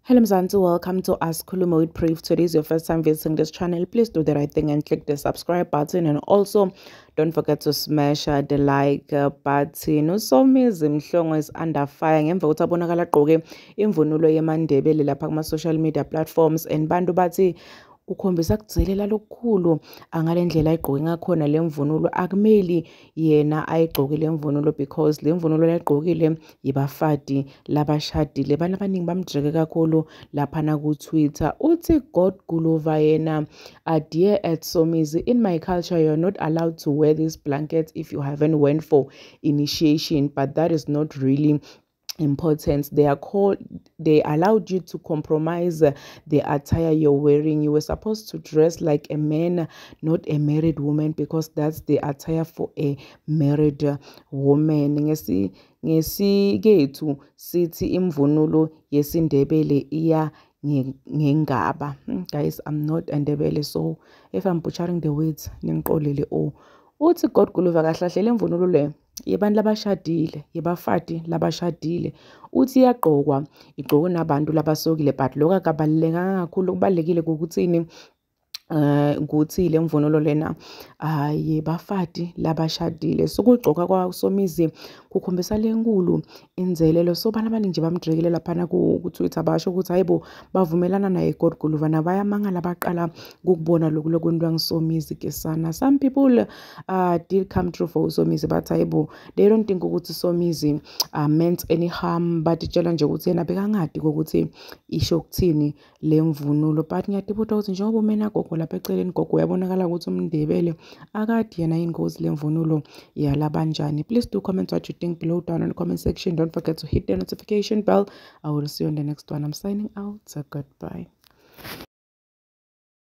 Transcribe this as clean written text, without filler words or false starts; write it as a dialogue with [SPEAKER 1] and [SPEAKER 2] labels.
[SPEAKER 1] Hello Mzansi, welcome to Askhulume with Brief. Today is your first time visiting this channel. Please do the right thing and click the subscribe button, and also don't forget to smash the like button. Somizi Under fire ngemva kokuthi abonakala agqoke imvunulo yemaNdebele lapha kuma social media platforms, and bantu bathi ukhombisa kudzilela lokukhulu angalendlela ayigqoke ngakhona lemvunulo. Akumeli yena ayigqoke lemvunulo because lemvunulo ayigqokile yibafati labashadile. Abantu abaningi bamjeke kakhulu lapha ku Twitter. Uthi God Guluva yena, dear at Somizi, in my culture you're not allowed to wear this blanket if you haven't went for initiation, but that is not really important. They allowed you to compromise the attire you're wearing. You were supposed to dress like a man, not a married woman, because that's the attire for a married woman. Ngesikhethu sithi imvunulo yesiNdebele iya ngengaba. Guys, I'm not Ndebele, so if I'm butchering the words ningixolele. Uthi God Guluva kahle le mvunulo le yebantu labashadile, yebafati labashadile. Uthi iyagqokwa, igqokwe nabantu labasokile, but lokho akabalulekanga kakhulu. Kubalekile ukuthini ukuthi le mvunulo lena yebafati labashadile. So kugqoka kwaSomizi kukhombisa lenkulu inzelelo. So bana abaningi nje bamdrekele lapha ku Twitter basho ukuthi hayibo bavumelana naye God Guluva, nabayamangala baqala ukubona lokwento yangiSomizi ke sana. Some people did come through for Somizi, but hayibo they don't think ukuthi Somizi meant any harm, but itshela nje ukuthi yena bekangadi ukuthi isho ukuthini le mvunulo. But ngiyadibutha ukuthi njengoba umena gogo lapha eceleni, gogo uyabonakala ukuthi umNdebele akade yena ingozi le mvunulo yalabanjani. Please do comment what you think below down in the comment section. Don't forget to hit the notification bell. I will see you on the next one. I'm signing out. So goodbye.